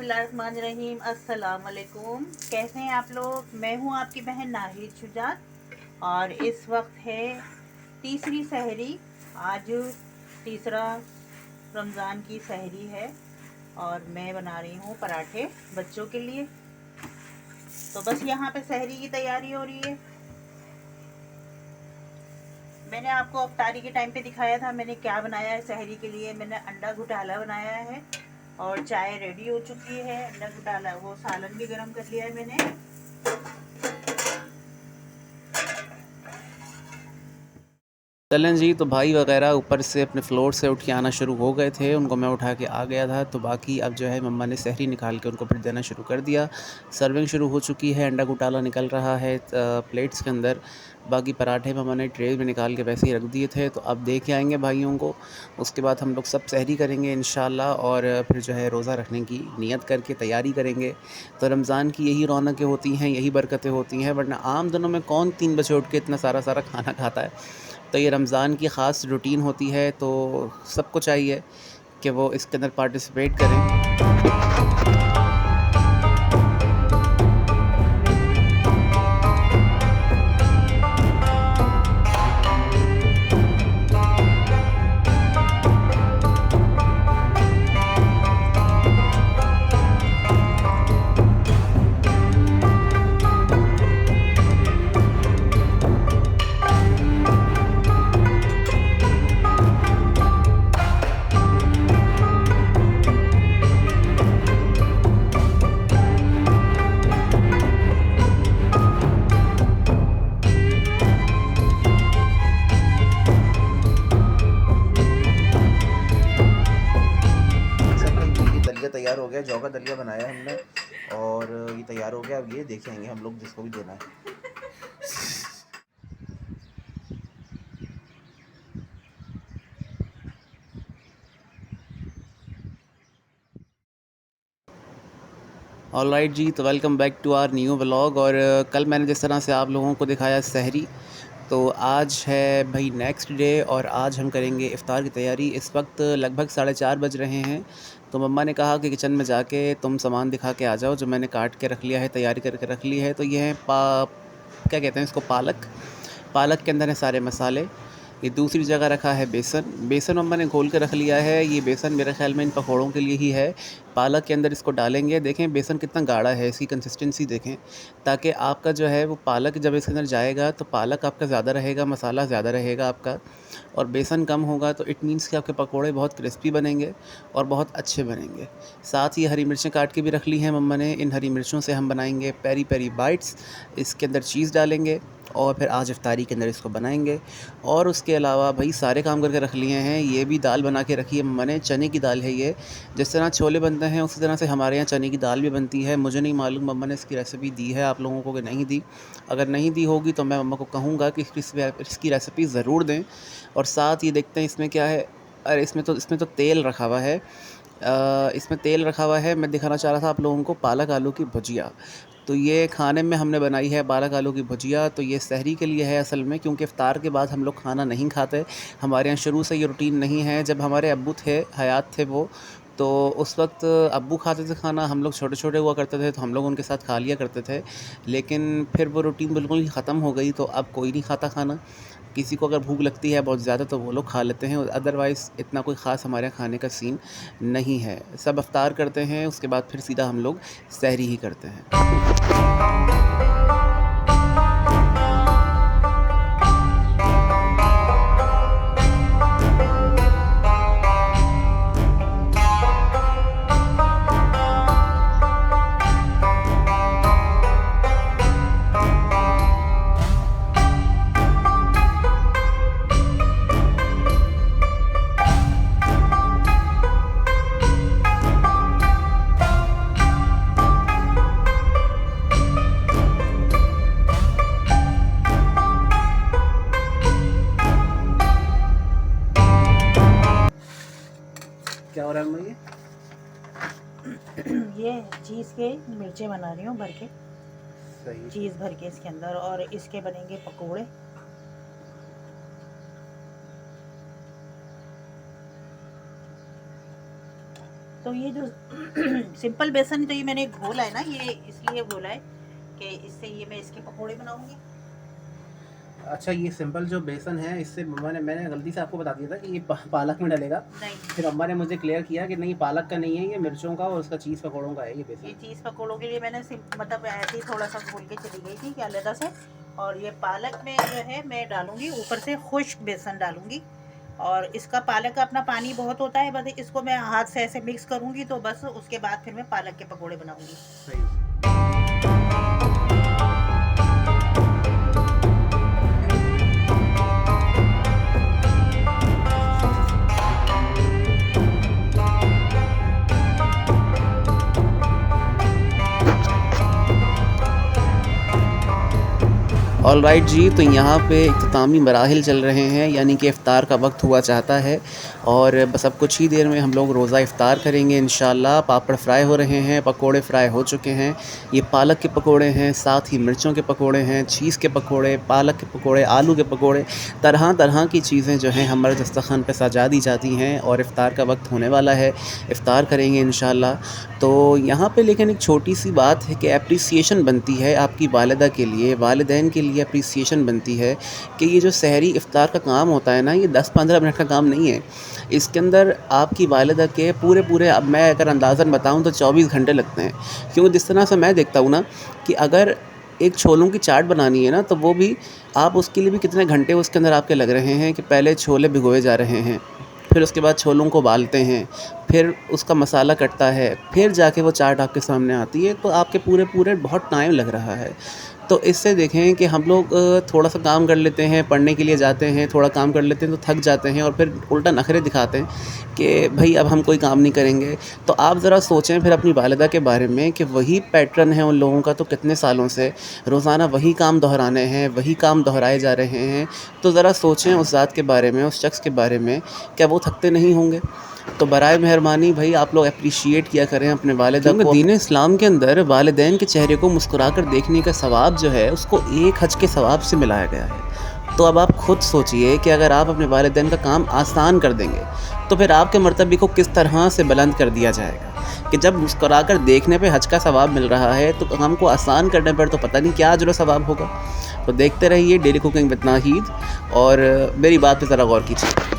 बिस्मिल्लाहिर्रहमानिर्रहीम। अस्सलाम वालेकुम। कैसे हैं आप लोग? मैं हूं आपकी बहन नाहिद शुजात और इस वक्त है तीसरी सहरी। आज तीसरा रमज़ान की सहरी है और मैं बना रही हूं पराठे बच्चों के लिए। तो बस यहाँ पे सहरी की तैयारी हो रही है। मैंने आपको अफ्तारी के टाइम पे दिखाया था मैंने क्या बनाया है सहरी के लिए। मैंने अंडा घुटाला बनाया है और चाय रेडी हो चुकी है। अंडा घुटाला वो सालन भी गरम कर लिया है मैंने। चलें जी। तो भाई वगैरह ऊपर से अपने फ्लोर से उठ के आना शुरू हो गए थे, उनको मैं उठा के आ गया था। तो बाकी अब जो है मम्मा ने सहरी निकाल के उनको फिर देना शुरू कर दिया। सर्विंग शुरू हो चुकी है, अंडा घोटाला निकल रहा है प्लेट्स के अंदर। बाकी पराठे मम्मा ने ट्रे में निकाल के वैसे ही रख दिए थे, तो अब दे के आएंगे भाइयों को। उसके बाद हम लोग सब सहरी करेंगे इंशाल्लाह और फिर जो है रोज़ा रखने की नीयत करके तैयारी करेंगे। तो रमज़ान की यही रौनकें होती हैं, यही बरकतें होती हैं, वरना आम दिनों में कौन 3 बजे उठ के इतना सारा सारा खाना खाता है। तो ये रमज़ान की ख़ास रूटीन होती है, तो सबको चाहिए कि वो इसके अंदर पार्टिसिपेट करें। तैयार हो गया, जौ का दलिया बनाया हमने और ये तैयार हो गया। अब ये देखेंगे हम लोग जिसको भी देना है। ऑलराइट जी, तो welcome back to our new vlog. और कल मैंने जिस तरह से आप लोगों को दिखाया सहरी, तो आज है भाई नेक्स्ट डे और आज हम करेंगे इफ़्तार की तैयारी। इस वक्त लगभग 4:30 बज रहे हैं। तो मम्मा ने कहा कि किचन में जाके तुम सामान दिखा के आ जाओ जो मैंने काट के रख लिया है, तैयारी करके रख ली है। तो ये है क्या कहते हैं इसको, पालक। पालक के अंदर है सारे मसाले। ये दूसरी जगह रखा है बेसन। बेसन मम्मा ने घोल के रख लिया है। ये बेसन मेरे ख़्याल में इन पकौड़ों के लिए ही है। पालक के अंदर इसको डालेंगे। देखें बेसन कितना गाढ़ा है, इसकी कंसिस्टेंसी देखें, ताकि आपका जो है वो पालक जब इसके अंदर जाएगा तो पालक आपका ज़्यादा रहेगा, मसाला ज़्यादा रहेगा आपका, और बेसन कम होगा। तो इट मीन्स कि आपके पकौड़े बहुत क्रिस्पी बनेंगे और बहुत अच्छे बनेंगे। साथ ही हरी मिर्चें काट के भी रख ली हैं मम्मा ने। इन हरी मिर्चों से हम बनाएंगे पेरी पेरी बाइट्स। इसके अंदर चीज़ डालेंगे और फिर आज इफ्तारी के अंदर इसको बनाएंगे। और उसके अलावा भाई सारे काम करके रख लिए हैं। ये भी दाल बना के रखी है मम्मा ने, चने की दाल है ये। जिस तरह छोले बनते हैं उसी तरह से हमारे यहाँ चने की दाल भी बनती है। मुझे नहीं मालूम मम्मा ने इसकी रेसिपी दी है आप लोगों को कि नहीं दी। अगर नहीं दी होगी तो मैं मम्मा को कहूँगा कि इसकी रेसिपी ज़रूर दें। और साथ ये देखते हैं इसमें क्या है। अरे इसमें तो तेल रखा हुआ है। इसमें तेल रखा हुआ है। मैं दिखाना चाह रहा था आप लोगों को पालक आलू की भुजिया। तो ये खाने में हमने बनाई है पालक आलू की भुजिया। तो ये सहरी के लिए है असल में, क्योंकि इफ्तार के बाद हम लोग खाना नहीं खाते। हमारे यहाँ शुरू से ये रूटीन नहीं है। जब हमारे अब्बू थे, हयात थे वो, तो उस वक्त अब्बू खाते थे खाना। हम लोग छोटे छोटे हुआ करते थे तो हम लोग उनके साथ खा लिया करते थे। लेकिन फिर वो रूटीन बिल्कुल ही ख़त्म हो गई, तो अब कोई नहीं खाता खाना। किसी को अगर भूख लगती है बहुत ज़्यादा तो वो लोग खा लेते हैं, अदरवाइज़ इतना कोई ख़ास हमारे यहाँ खाने का सीन नहीं है। सब इफ्तार करते हैं, उसके बाद फिर सीधा हम लोग सहरी ही करते हैं। क्या हो रहा है ये? ये चीज़ के मिर्चें बना रही हूँ भर के, सही। चीज़ भर के इसके अंदर, और इसके बनेंगे पकोड़े। तो ये जो सिंपल बेसन तो ये मैंने घोला है ना, ये इसलिए घोला है कि इससे ये मैं इसके पकोड़े बनाऊंगी। अच्छा, ये सिंपल जो बेसन है इससे मैंने गलती से आपको बता दिया था कि ये पालक में डलेगा। नहीं, फिर अम्मा ने मुझे क्लियर किया कि नहीं, पालक का नहीं है, ये मिर्चों का और उसका चीज़ पकौड़ों का है ये बेसन। ये चीज़ पकौड़ों के लिए मैंने मतलब ऐसे ही थोड़ा सा घोल के चली गई थी कि अलग से। और ये पालक में जो है मैं डालूंगी ऊपर से खुश्क बेसन डालूंगी। और इसका पालक का अपना पानी बहुत होता है, बस इसको मैं हाथ से ऐसे मिक्स करूंगी तो बस उसके बाद फिर मैं पालक के पकोड़े बनाऊंगी। ऑल राइट जी, तो यहाँ पे इख्तितामी मराहिल चल रहे हैं, यानी कि इफ़्तार का वक्त हुआ चाहता है और बस अब कुछ ही देर में हम लोग रोज़ा इफ़्तार करेंगे इंशाल्लाह। पापड़ फ्राई हो रहे हैं, पकोड़े फ्राई हो चुके हैं। ये पालक के पकोड़े हैं, साथ ही मिर्चों के पकोड़े हैं, चीज़ के पकोड़े, पालक के पकोड़े, आलू के पकोड़े, तरह तरह की चीज़ें जो हैं हमारे दस्तरखान पे सजा दी जाती हैं। और इफ़्तार का वक्त होने वाला है, इफ़्तार करेंगे इंशाल्लाह। तो यहाँ पे लेकिन एक छोटी सी बात है कि एप्रिसिएशन बनती है आपकी वालिदा के लिए, वालिदैन के लिए एप्रिसिएशन बनती है कि ये जो सहरी इफ़्तार का काम होता है ना, ये 10-15 मिनट का काम नहीं है। इसके अंदर आपकी वालिदा के पूरे अब मैं अगर अंदाज़न बताऊं तो 24 घंटे लगते हैं। क्योंकि जिस तरह से मैं देखता हूँ ना कि अगर एक छोलों की चाट बनानी है ना, तो वो भी आप उसके लिए भी कितने घंटे उसके अंदर आपके लग रहे हैं कि पहले छोले भिगोए जा रहे हैं, फिर उसके बाद छोलों को उबालते हैं, फिर उसका मसाला कटता है, फिर जाके वो चाट आपके सामने आती है। तो आपके पूरे बहुत टाइम लग रहा है। तो इससे देखें कि हम लोग थोड़ा सा काम कर लेते हैं, पढ़ने के लिए जाते हैं, थोड़ा काम कर लेते हैं तो थक जाते हैं और फिर उल्टा नखरे दिखाते हैं कि भाई अब हम कोई काम नहीं करेंगे। तो आप ज़रा सोचें फिर अपनी वालिदा के बारे में कि वही पैटर्न है उन लोगों का, तो कितने सालों से रोज़ाना वही काम दोहराने हैं, वही काम दोहराए जा रहे हैं। तो ज़रा सोचें उस ज़ात के बारे में, उस शख्स के बारे में, क्या वो थकते नहीं होंगे? तो बराए मेहरबानी भाई आप लोग अप्रिशिएट किया करें अपने वालिदा को। दीन इस्लाम के अंदर वालिदैन के चेहरे को मुस्कुराकर देखने का सवाब जो है उसको एक हज के सवाब से मिलाया गया है। तो अब आप खुद सोचिए कि अगर आप अपने वालिदैन का काम आसान कर देंगे तो फिर आपके मर्तबे को किस तरह से बुलंद कर दिया जाएगा कि जब मुस्कुराकर देखने पे हज का सवाब मिल रहा है तो काम को आसान करने पर तो पता नहीं क्या अजर सवाब होगा। तो देखते रहिए डेली कुकिंग विद नाहीद और मेरी बात पे ज़रा गौर कीजिए।